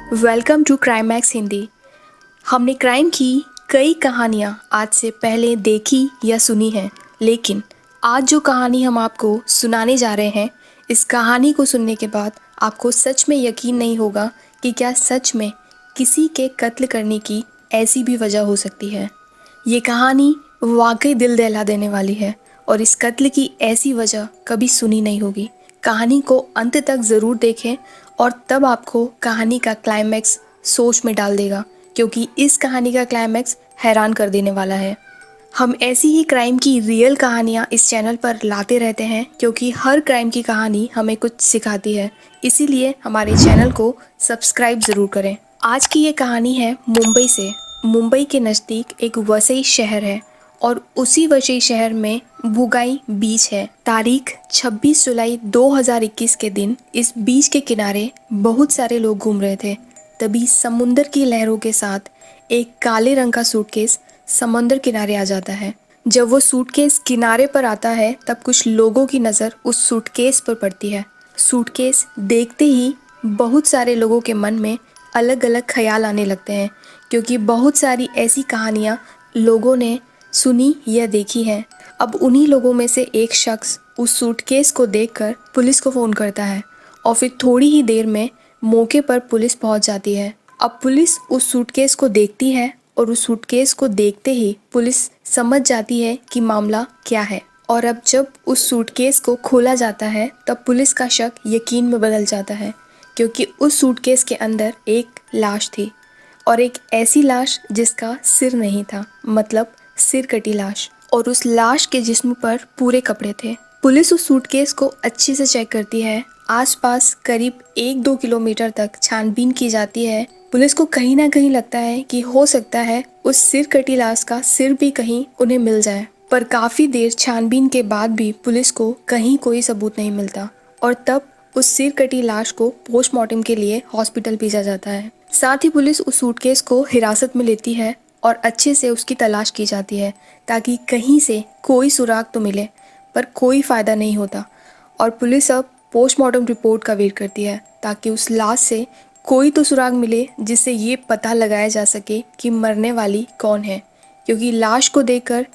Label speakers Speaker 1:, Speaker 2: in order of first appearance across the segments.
Speaker 1: Welcome to क्राइमैक्स Hindi. हमने crime की कई कहानियाँ आज से पहले देखी या सुनी हैं, लेकिन आज जो कहानी हम आपको सुनाने जा रहे हैं, इस कहानी को सुनने के बाद आपको सच में यकीन नहीं होगा कि क्या सच में किसी के कत्ल करने की ऐसी भी वजह हो सकती है। ये कहानी वाकई दिल दहला देने वाली है और इस कत्ल की ऐसी वजह कभी सुनी नहीं होगी। कहानी को अंत तक ज़रूर देखें और तब आपको कहानी का क्लाइमैक्स सोच में डाल देगा, क्योंकि इस कहानी का क्लाइमैक्स हैरान कर देने वाला है। हम ऐसी ही क्राइम की रियल कहानियाँ इस चैनल पर लाते रहते हैं, क्योंकि हर क्राइम की कहानी हमें कुछ सिखाती है। इसीलिए हमारे चैनल को सब्सक्राइब ज़रूर करें। आज की ये कहानी है मुंबई से। मुंबई के नज़दीक एक वसई शहर है और उसी वसई शहर में बुगाई बीच है। तारीख 26 जुलाई 2021 के दिन इस बीच के किनारे बहुत सारे लोग घूम रहे थे। तभी समुंदर की लहरों के साथ एक काले रंग का सूटकेस समुंदर किनारे आ जाता है। जब वो सूटकेस किनारे पर आता है तब कुछ लोगों की नज़र उस सूटकेस पर पड़ती है। सूटकेस देखते ही बहुत सारे लोगों के मन में अलग अलग ख्याल आने लगते हैं, क्योंकि बहुत सारी ऐसी कहानियाँ लोगों ने सुनी या देखी हैं। अब उन्हीं लोगों में से एक शख्स उस सूटकेस को देखकर पुलिस को फ़ोन करता है और फिर थोड़ी ही देर में मौके पर पुलिस पहुंच जाती है। अब पुलिस उस सूटकेस को देखती है और उस सूटकेस को देखते ही पुलिस समझ जाती है कि मामला क्या है। और अब जब उस सूटकेस को खोला जाता है तब पुलिस का शक यकीन में बदल जाता है, क्योंकि उस सूटकेस के अंदर एक लाश थी और एक ऐसी लाश जिसका सिर नहीं था, मतलब सिर कटी लाश, और उस लाश के जिस्म पर पूरे कपड़े थे। पुलिस उस सूटकेस को अच्छे से चेक करती है। आसपास करीब 1-2 किलोमीटर तक छानबीन की जाती है। पुलिस को कहीं ना कहीं लगता है कि हो सकता है उस सिर कटी लाश का सिर भी कहीं उन्हें मिल जाए, पर काफ़ी देर छानबीन के बाद भी पुलिस को कहीं कोई सबूत नहीं मिलता और तब उस सिर कटी लाश को पोस्टमार्टम के लिए हॉस्पिटल भेजा जाता है। साथ ही पुलिस उस सूटकेस को हिरासत में लेती है और अच्छे से उसकी तलाश की जाती है, ताकि कहीं से कोई सुराग तो मिले, पर कोई फ़ायदा नहीं होता। और पुलिस अब पोस्टमार्टम रिपोर्ट का वेट करती है, ताकि उस लाश से कोई तो सुराग मिले जिससे ये पता लगाया जा सके कि मरने वाली कौन है, क्योंकि लाश को देखकर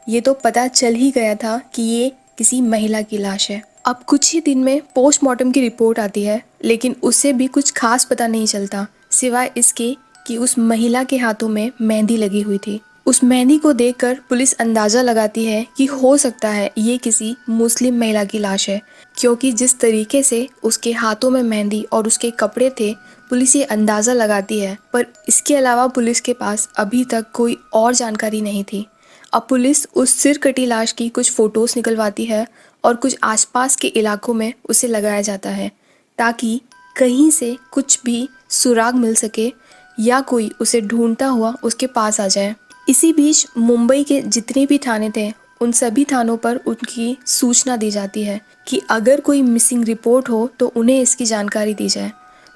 Speaker 1: ये तो पता चल ही गया था कि ये किसी महिला की लाश है। अब कुछ ही दिन में पोस्टमार्टम की रिपोर्ट आती है, लेकिन उससे भी कुछ खास पता नहीं चलता, सिवाय इसके कि उस महिला के हाथों में मेहंदी लगी हुई थी। उस मेहंदी को देखकर पुलिस अंदाज़ा लगाती है कि हो सकता है ये किसी मुस्लिम महिला की लाश है, क्योंकि जिस तरीके से उसके हाथों में मेहंदी और उसके कपड़े थे, पुलिस ये अंदाज़ा लगाती है। पर इसके अलावा पुलिस के पास अभी तक कोई और जानकारी नहीं थी। अब पुलिस उस सिर कटी लाश की कुछ फ़ोटोज़ निकलवाती है और कुछ आसपास के इलाकों में उसे लगाया जाता है, ताकि कहीं से कुछ भी सुराग मिल सके या कोई उसे ढूंढता हुआ उसके पास आ जाए। इसी बीच मुंबई के जितने भी थाने थे, उन सभी थानों पर उनकी सूचना दी जाती है कि अगर कोई मिसिंग रिपोर्ट हो तो उन्हें इसकी जानकारी दी जाए।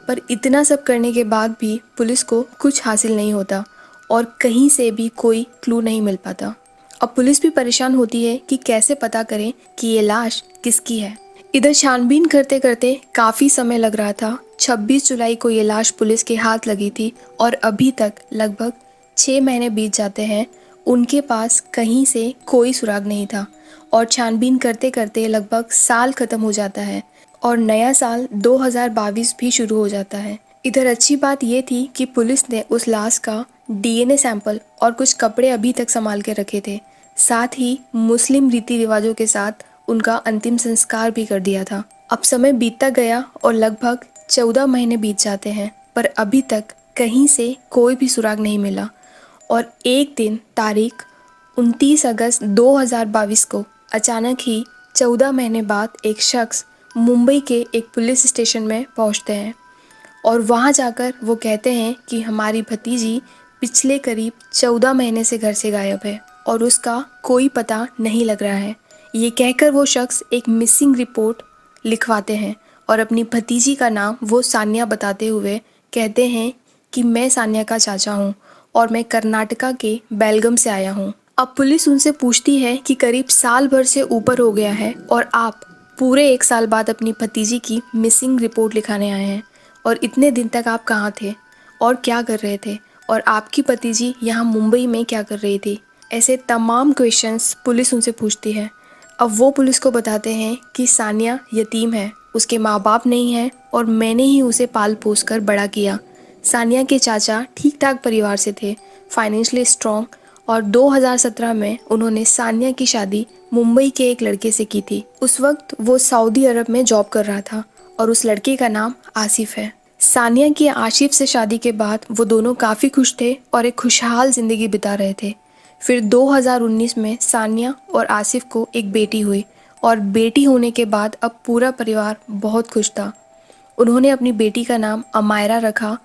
Speaker 1: पर इतना सब करने के बाद भी पुलिस को कुछ हासिल नहीं होता और कहीं से भी कोई क्लू नहीं मिल पाता। अब पुलिस भी परेशान होती है कि कैसे पता करें कि ये लाश किसकी है। इधर छानबीन करते करते काफ़ी समय लग रहा था। 26 जुलाई को ये लाश पुलिस के हाथ लगी थी और अभी तक लगभग 6 महीने बीत जाते हैं, उनके पास कहीं से कोई सुराग नहीं था और छानबीन करते करते लगभग साल ख़त्म हो जाता है और नया साल 2022 भी शुरू हो जाता है। इधर अच्छी बात ये थी कि पुलिस ने उस लाश का डीएनए सैंपल और कुछ कपड़े अभी तक संभाल के रखे थे। साथ ही मुस्लिम रीति रिवाजों के साथ उनका अंतिम संस्कार भी कर दिया था। अब समय बीतता गया और लगभग 14 महीने बीत जाते हैं, पर अभी तक कहीं से कोई भी सुराग नहीं मिला। और एक दिन तारीख 29 अगस्त 2022 को अचानक ही 14 महीने बाद एक शख्स मुंबई के एक पुलिस स्टेशन में पहुंचते हैं और वहां जाकर वो कहते हैं कि हमारी भतीजी पिछले करीब 14 महीने से घर से गायब है और उसका कोई पता नहीं लग रहा है। ये कहकर वो शख्स एक मिसिंग रिपोर्ट लिखवाते हैं और अपनी भतीजी का नाम वो सान्या बताते हुए कहते हैं कि मैं सान्या का चाचा हूँ और मैं कर्नाटका के बेलगम से आया हूँ। अब पुलिस उनसे पूछती है कि करीब साल भर से ऊपर हो गया है और आप पूरे 1 साल बाद अपनी भतीजी की मिसिंग रिपोर्ट लिखाने आए हैं और इतने दिन तक आप कहाँ थे। और क्या कर रहे थे, और आपकी पति जी यहाँ मुंबई में क्या कर रही थी। ऐसे तमाम क्वेश्चंस पुलिस उनसे पूछती है। अब वो पुलिस को बताते हैं कि सानिया यतीम है, उसके माँ बाप नहीं हैं और मैंने ही उसे पाल पोस कर बड़ा किया। सानिया के चाचा ठीक ठाक परिवार से थे, फाइनेंशियली स्ट्रॉन्ग, और 2017 में उन्होंने सानिया की शादी मुंबई के एक लड़के से की थी। उस वक्त वो सऊदी अरब में जॉब कर रहा था और उस लड़के का नाम आसिफ है। सानिया की आसिफ से शादी के बाद वो दोनों काफ़ी खुश थे और एक खुशहाल ज़िंदगी बिता रहे थे। फिर 2019 में सानिया और आसिफ को एक बेटी हुई और बेटी होने के बाद अब पूरा परिवार बहुत खुश था। उन्होंने अपनी बेटी का नाम अमायरा रखा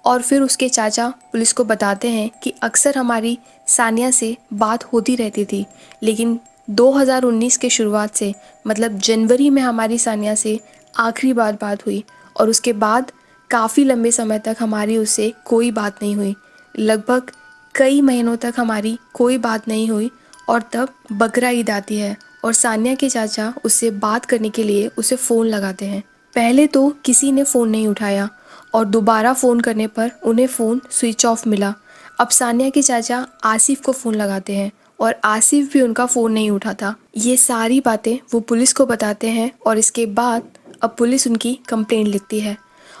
Speaker 1: और फिर उसके चाचा पुलिस को बताते हैं कि अक्सर हमारी सानिया से बात होती रहती थी, लेकिन 2019 के शुरुआत से मतलब जनवरी में हमारी सानिया से आखिरी बार बात हुई और उसके बाद काफ़ी लंबे समय तक हमारी उससे कोई बात नहीं हुई। लगभग कई महीनों तक हमारी कोई बात नहीं हुई और तब बकरा ईद आती है और सानिया के चाचा उससे बात करने के लिए उसे फ़ोन लगाते हैं। पहले तो किसी ने फ़ोन नहीं उठाया और दोबारा फ़ोन करने पर उन्हें फ़ोन स्विच ऑफ मिला। अब सानिया के चाचा आसिफ को फ़ोन लगाते हैं और आसिफ भी उनका फ़ोन नहीं उठाता। ये सारी बातें वो पुलिस को बताते हैं और इसके बाद अब पुलिस उनकी कंप्लेंट लिखती है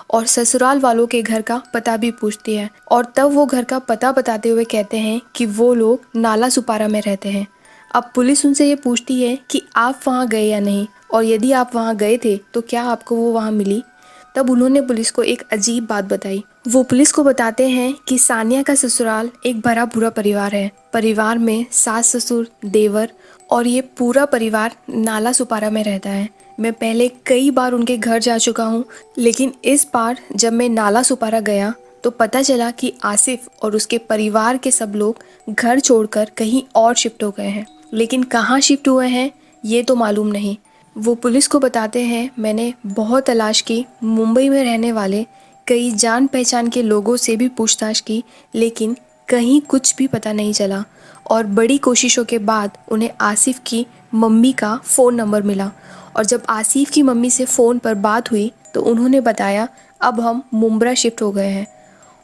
Speaker 1: और ससुराल वालों के घर का पता भी पूछती है और तब वो घर का पता बताते हुए कहते हैं कि वो लोग नाला सुपारा में रहते हैं। अब पुलिस उनसे ये पूछती है कि आप वहाँ गए या नहीं, और यदि आप वहाँ गए थे तो क्या आपको वो वहाँ मिली। तब उन्होंने पुलिस को एक अजीब बात बताई। वो पुलिस को बताते हैं कि सानिया का ससुराल एक भरा पूरा परिवार है। परिवार में सास ससुर, देवर और ये पूरा परिवार नाला सुपारा में रहता है। मैं पहले कई बार उनके घर जा चुका हूँ, लेकिन इस बार जब मैं नाला सुपारा गया तो पता चला कि आसिफ और उसके परिवार के सब लोग घर छोड़कर कहीं और शिफ्ट हो गए हैं, लेकिन कहाँ शिफ्ट हुए हैं ये तो मालूम नहीं। वो पुलिस को बताते हैं, मैंने बहुत तलाश की, मुंबई में रहने वाले कई जान पहचान के लोगों से भी पूछताछ की, लेकिन कहीं कुछ भी पता नहीं चला और बड़ी कोशिशों के बाद उन्हें आसिफ की मम्मी का फ़ोन नंबर मिला और जब आसिफ की मम्मी से फ़ोन पर बात हुई तो उन्होंने बताया अब हम मुंब्रा शिफ्ट हो गए हैं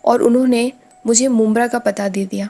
Speaker 1: और उन्होंने मुझे मुंब्रा का पता दे दिया।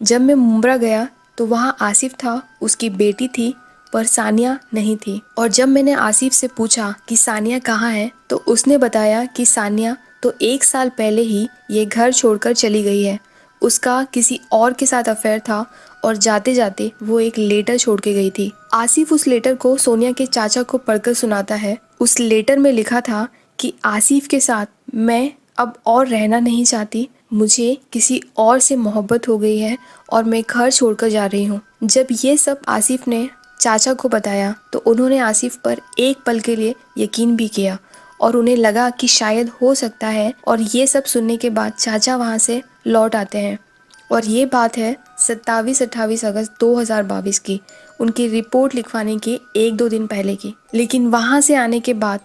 Speaker 1: जब मैं मुंब्रा गया तो वहाँ आसिफ था, उसकी बेटी थी, पर सानिया नहीं थी। और जब मैंने आसिफ से पूछा कि सानिया कहाँ है तो उसने बताया कि सानिया तो 1 साल पहले ही ये घर छोड़कर चली गई है। उसका किसी और के साथ अफेयर था और जाते जाते वो एक लेटर छोड़ के गई थी। आसिफ उस लेटर को सोनिया के चाचा को पढ़कर सुनाता है। उस लेटर में लिखा था कि आसिफ के साथ मैं अब और रहना नहीं चाहती, मुझे किसी और से मोहब्बत हो गई है और मैं घर छोड़कर जा रही हूँ। जब ये सब आसिफ ने चाचा को बताया तो उन्होंने आसिफ पर एक पल के लिए यकीन भी किया और उन्हें लगा कि शायद हो सकता है। और ये सब सुनने के बाद चाचा वहाँ से लौट आते हैं और ये बात है 27-28 अगस्त 2022 की, उनकी रिपोर्ट लिखवाने के 1-2 दिन पहले की। लेकिन वहाँ से आने के बाद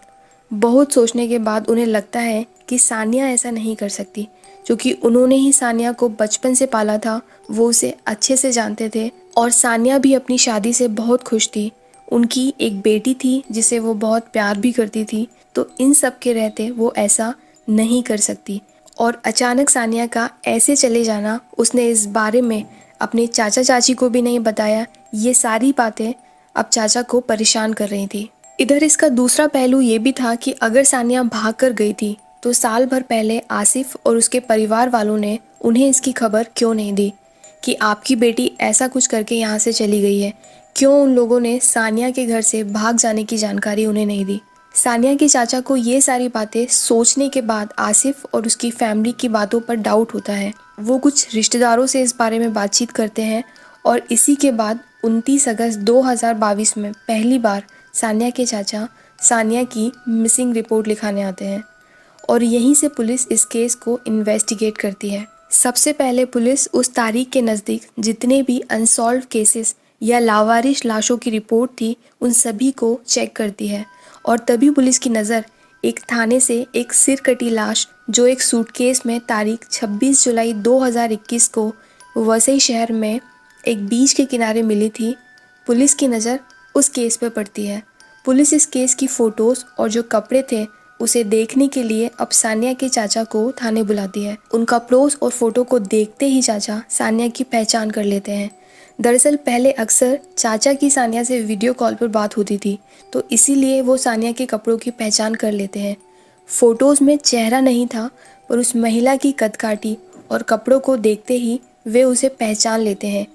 Speaker 1: बहुत सोचने के बाद उन्हें लगता है कि सानिया ऐसा नहीं कर सकती, क्योंकि उन्होंने ही सानिया को बचपन से पाला था, वो उसे अच्छे से जानते थे और सानिया भी अपनी शादी से बहुत खुश थी। उनकी एक बेटी थी जिसे वो बहुत प्यार भी करती थी, तो इन सब के रहते वो ऐसा नहीं कर सकती। और अचानक सानिया का ऐसे चले जाना, उसने इस बारे में अपने चाचा चाची को भी नहीं बताया। ये सारी बातें अब चाचा को परेशान कर रही थी। इधर इसका दूसरा पहलू ये भी था कि अगर सानिया भाग कर गई थी तो साल भर पहले आसिफ और उसके परिवार वालों ने उन्हें इसकी खबर क्यों नहीं दी कि आपकी बेटी ऐसा कुछ करके यहाँ से चली गई है। क्यों उन लोगों ने सानिया के घर से भाग जाने की जानकारी उन्हें नहीं दी। सानिया के चाचा को ये सारी बातें सोचने के बाद आसिफ और उसकी फैमिली की बातों पर डाउट होता है। वो कुछ रिश्तेदारों से इस बारे में बातचीत करते हैं और इसी के बाद 29 अगस्त 2022 में पहली बार सानिया के चाचा सानिया की मिसिंग रिपोर्ट लिखाने आते हैं और यहीं से पुलिस इस केस को इन्वेस्टिगेट करती है। सबसे पहले पुलिस उस तारीख के नज़दीक जितने भी अनसॉल्व केसेस या लावारिश लाशों की रिपोर्ट थी उन सभी को चेक करती है और तभी पुलिस की नज़र एक थाने से एक सिर कटी लाश जो एक सूटकेस में तारीख 26 जुलाई 2021 को वसई शहर में एक बीच के किनारे मिली थी, पुलिस की नज़र उस केस पर पड़ती है। पुलिस इस केस की फ़ोटोज़ और जो कपड़े थे उसे देखने के लिए अब सानिया के चाचा को थाने बुलाती है। उन कपड़ों और फोटो को देखते ही चाचा सानिया की पहचान कर लेते हैं। दरअसल पहले अक्सर चाचा की सानिया से वीडियो कॉल पर बात होती थी, तो इसीलिए वो सानिया के कपड़ों की पहचान कर लेते हैं। फोटोज़ में चेहरा नहीं था, पर उस महिला की कदकाठी और कपड़ों को देखते ही वे उसे पहचान लेते हैं।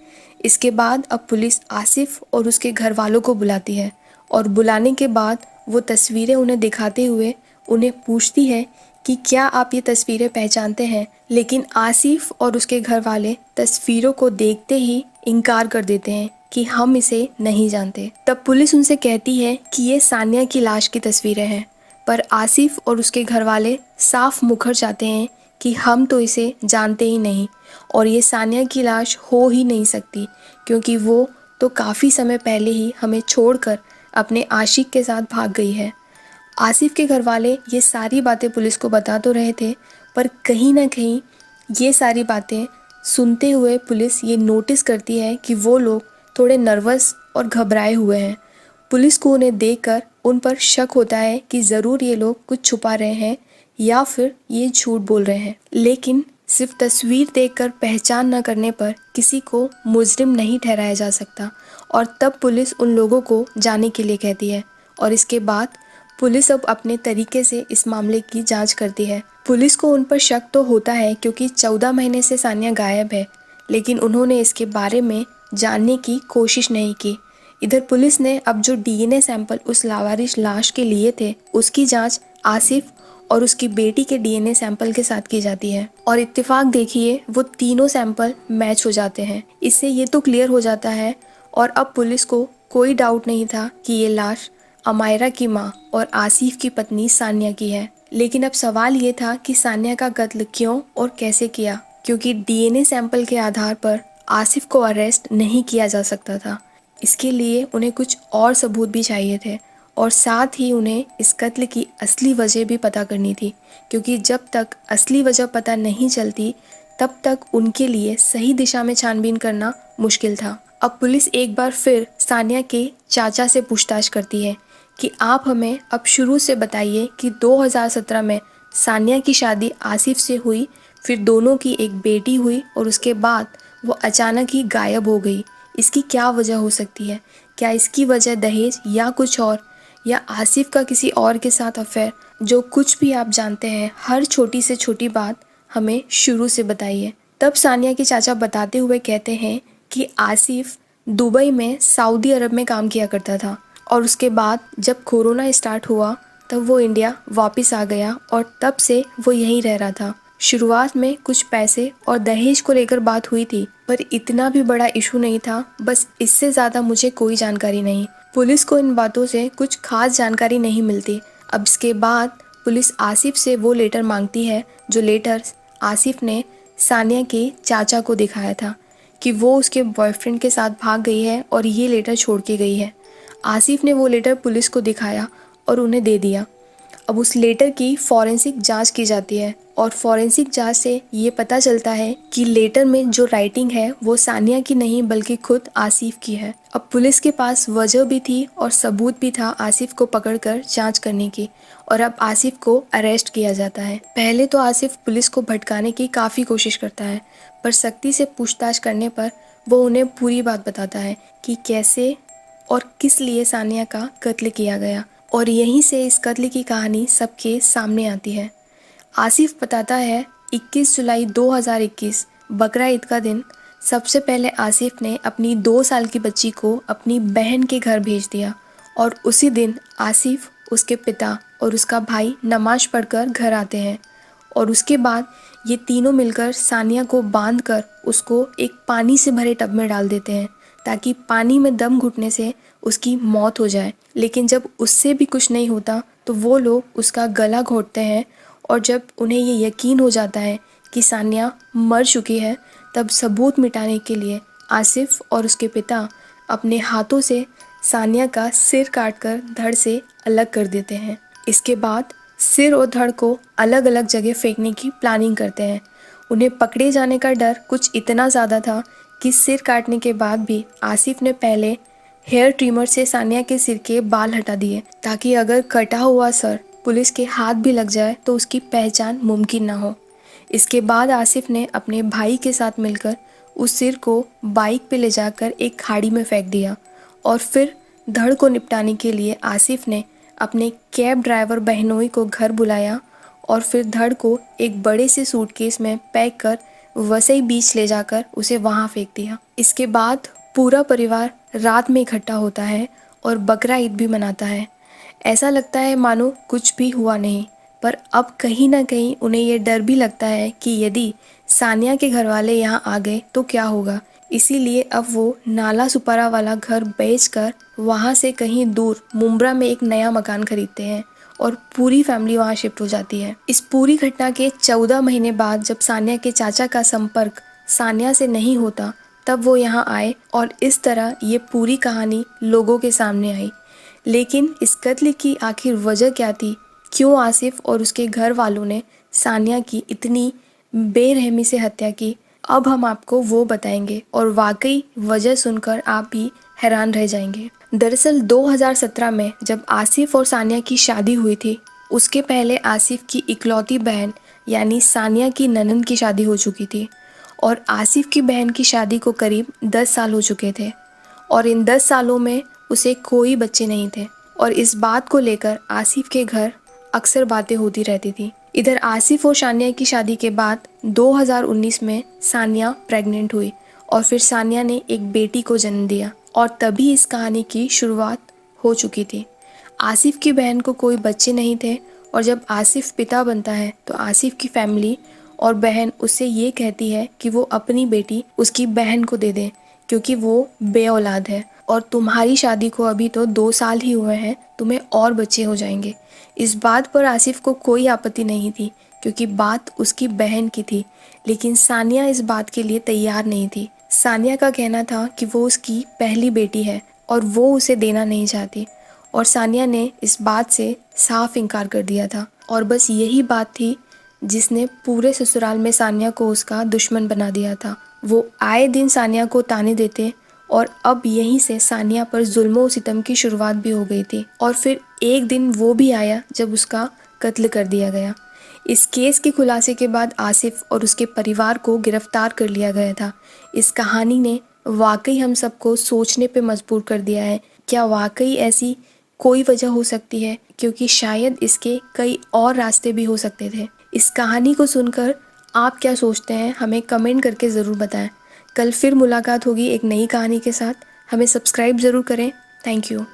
Speaker 1: इसके बाद अब पुलिस आसिफ और उसके घर वालों को बुलाती है और बुलाने के बाद वो तस्वीरें उन्हें दिखाते हुए उन्हें पूछती है कि क्या आप ये तस्वीरें पहचानते हैं। लेकिन आसिफ और उसके घर वाले तस्वीरों को देखते ही इनकार कर देते हैं कि हम इसे नहीं जानते। तब पुलिस उनसे कहती है कि ये सानिया की लाश की तस्वीरें हैं, पर आसिफ और उसके घर वाले साफ मुखर जाते हैं कि हम तो इसे जानते ही नहीं और ये सानिया की लाश हो ही नहीं सकती, क्योंकि वो तो काफ़ी समय पहले ही हमें छोड़कर अपने आशिक के साथ भाग गई है। आसिफ के घर वाले ये सारी बातें पुलिस को बता तो रहे थे, पर कहीं ना कहीं ये सारी बातें सुनते हुए पुलिस ये नोटिस करती है कि वो लोग थोड़े नर्वस और घबराए हुए हैं। पुलिस को उन्हें देखकर उन पर शक होता है कि ज़रूर ये लोग कुछ छुपा रहे हैं या फिर ये झूठ बोल रहे हैं। लेकिन सिर्फ तस्वीर देखकर पहचान न करने पर किसी को मुजरिम नहीं ठहराया जा सकता, और तब पुलिस उन लोगों को जाने के लिए कहती है। और इसके बाद पुलिस अब अपने तरीके से इस मामले की जांच करती है। पुलिस को उन पर शक तो होता है क्योंकि 14 महीने से सानिया गायब है, लेकिन उन्होंने इसके बारे में जानने की कोशिश नहीं की। इधर पुलिस ने अब जो डीएनए सैंपल उस लावारिस लाश के लिए थे, उसकी जांच आसिफ और उसकी बेटी के डीएनए सैंपल के साथ की जाती है। और इत्तेफाक देखिए, वो तीनों सैंपल मैच हो जाते हैं। इससे ये तो क्लियर हो जाता है और अब पुलिस को कोई डाउट नहीं था कि ये लाश अमायरा की माँ और आसिफ की पत्नी सानिया की है। लेकिन अब सवाल ये था कि सानिया का कत्ल क्यों और कैसे किया, क्योंकि डीएनए सैंपल के आधार पर आसिफ को अरेस्ट नहीं किया जा सकता था। इसके लिए उन्हें कुछ और सबूत भी चाहिए थे और साथ ही उन्हें इस कत्ल की असली वजह भी पता करनी थी, क्योंकि जब तक असली वजह पता नहीं चलती तब तक उनके लिए सही दिशा में छानबीन करना मुश्किल था। अब पुलिस एक बार फिर सानिया के चाचा से पूछताछ करती है कि आप हमें अब शुरू से बताइए कि 2017 में सानिया की शादी आसिफ से हुई, फिर दोनों की एक बेटी हुई और उसके बाद वो अचानक ही गायब हो गई। इसकी क्या वजह हो सकती है? क्या इसकी वजह दहेज या कुछ और, या आसिफ का किसी और के साथ अफेयर? जो कुछ भी आप जानते हैं, हर छोटी से छोटी बात हमें शुरू से बताइए। तब सानिया के चाचा बताते हुए कहते हैं कि आसिफ दुबई में सऊदी अरब में काम किया करता था और उसके बाद जब कोरोना स्टार्ट हुआ तब वो इंडिया वापस आ गया और तब से वो यहीं रह रहा था। शुरुआत में कुछ पैसे और दहेज को लेकर बात हुई थी, पर इतना भी बड़ा इशू नहीं था। बस इससे ज़्यादा मुझे कोई जानकारी नहीं। पुलिस को इन बातों से कुछ खास जानकारी नहीं मिलती। अब इसके बाद पुलिस आसिफ से वो लेटर मांगती है जो लेटर आसिफ ने सानिया के चाचा को दिखाया था कि वो उसके बॉयफ्रेंड के साथ भाग गई है और ये लेटर छोड़ के गई है। आसिफ ने वो लेटर पुलिस को दिखाया और उन्हें दे दिया। अब उस लेटर की फॉरेंसिक जांच की जाती है और फॉरेंसिक जांच से ये पता चलता है कि लेटर में जो राइटिंग है वो सानिया की नहीं बल्कि खुद आसिफ की है। अब पुलिस के पास वजह भी थी और सबूत भी था आसिफ को पकड़कर जांच करने की, और अब आसिफ को अरेस्ट किया जाता है। पहले तो आसिफ पुलिस को भटकाने की काफ़ी कोशिश करता है, पर सख्ती से पूछताछ करने पर वो उन्हें पूरी बात बताता है कि कैसे और किस लिए सानिया का कत्ल किया गया, और यहीं से इस कत्ल की कहानी सबके सामने आती है। आसिफ बताता है 21 जुलाई 2021 बकरा ईद का दिन सबसे पहले आसिफ ने अपनी 2 साल की बच्ची को अपनी बहन के घर भेज दिया, और उसी दिन आसिफ, उसके पिता और उसका भाई नमाज पढ़कर घर आते हैं, और उसके बाद ये तीनों मिलकर सानिया को बांधकर उसको एक पानी से भरे टब में डाल देते हैं ताकि पानी में दम घुटने से उसकी मौत हो जाए। लेकिन जब उससे भी कुछ नहीं होता तो वो लोग उसका गला घोंटते हैं, और जब उन्हें ये यकीन हो जाता है कि सानिया मर चुकी है, तब सबूत मिटाने के लिए आसिफ और उसके पिता अपने हाथों से सानिया का सिर काटकर धड़ से अलग कर देते हैं। इसके बाद सिर और धड़ को अलग अलग जगह फेंकने की प्लानिंग करते हैं। उन्हें पकड़े जाने का डर कुछ इतना ज़्यादा था कि सिर काटने के बाद भी आसिफ ने पहले हेयर ट्रिमर से सानिया के सिर के बाल हटा दिए ताकि अगर कटा हुआ सर पुलिस के हाथ भी लग जाए तो उसकी पहचान मुमकिन ना हो। इसके बाद आसिफ ने अपने भाई के साथ मिलकर उस सिर को बाइक पे ले जाकर एक खाड़ी में फेंक दिया और फिर धड़ को निपटाने के लिए आसिफ ने अपने कैब ड्राइवर बहनोई को घर बुलाया और फिर धड़ को एक बड़े से सूटकेस में पैक कर वसई बीच ले जाकर उसे वहां फेंक दिया। इसके बाद पूरा परिवार रात में इकट्ठा होता है और बकरा ईद भी मनाता है। ऐसा लगता है मानो कुछ भी हुआ नहीं, पर अब कहीं ना कहीं उन्हें ये डर भी लगता है कि यदि सानिया के घर वाले यहाँ आ गए तो क्या होगा। इसीलिए अब वो नाला सुपारा वाला घर बेचकर वहाँ से कहीं दूर मुंब्रा में एक नया मकान खरीदते हैं और पूरी फैमिली वहाँ शिफ्ट हो जाती है। इस पूरी घटना के 14 महीने बाद जब सानिया के चाचा का संपर्क सानिया से नहीं होता, तब वो यहाँ आए और इस तरह ये पूरी कहानी लोगों के सामने आई। लेकिन इस कत्ल की आखिर वजह क्या थी? क्यों आसिफ और उसके घर वालों ने सानिया की इतनी बेरहमी से हत्या की? अब हम आपको वो बताएंगे और वाकई वजह सुनकर आप भी हैरान रह जाएंगे। दरअसल 2017 में जब आसिफ और सानिया की शादी हुई थी, उसके पहले आसिफ की इकलौती बहन यानी सानिया की ननद की शादी हो चुकी थी और आसिफ की बहन की शादी को करीब 10 साल हो चुके थे और इन 10 सालों में उसे कोई बच्चे नहीं थे और इस बात को लेकर आसिफ के घर अक्सर बातें होती रहती थी। इधर आसिफ और सानिया की शादी के बाद 2019 में सानिया प्रेग्नेंट हुई और फिर सानिया ने एक बेटी को जन्म दिया और तभी इस कहानी की शुरुआत हो चुकी थी। आसिफ की बहन को कोई बच्चे नहीं थे और जब आसिफ पिता बनता है तो आसिफ की फैमिली और बहन उससे ये कहती है कि वो अपनी बेटी उसकी बहन को दे दे क्योंकि वो बे औलाद है और तुम्हारी शादी को अभी तो 2 साल ही हुए हैं, तुम्हें और बच्चे हो जाएंगे। इस बात पर आसिफ को कोई आपत्ति नहीं थी क्योंकि बात उसकी बहन की थी, लेकिन सानिया इस बात के लिए तैयार नहीं थी। सानिया का कहना था कि वो उसकी पहली बेटी है और वो उसे देना नहीं चाहती और सानिया ने इस बात से साफ इनकार कर दिया था और बस यही बात थी जिसने पूरे ससुराल में सानिया को उसका दुश्मन बना दिया था। वो आए दिन सानिया को ताने देते और अब यहीं से सानिया पर जुल्म सितम की शुरुआत भी हो गई थी और फिर एक दिन वो भी आया जब उसका कत्ल कर दिया गया। इस केस के खुलासे के बाद आसिफ और उसके परिवार को गिरफ्तार कर लिया गया था। इस कहानी ने वाकई हम सबको सोचने पे मजबूर कर दिया है, क्या वाकई ऐसी कोई वजह हो सकती है? क्योंकि शायद इसके कई और रास्ते भी हो सकते थे। इस कहानी को सुनकर आप क्या सोचते हैं, हमें कमेंट करके ज़रूर बताएं। कल फिर मुलाकात होगी एक नई कहानी के साथ। हमें सब्सक्राइब ज़रूर करें। Thank you.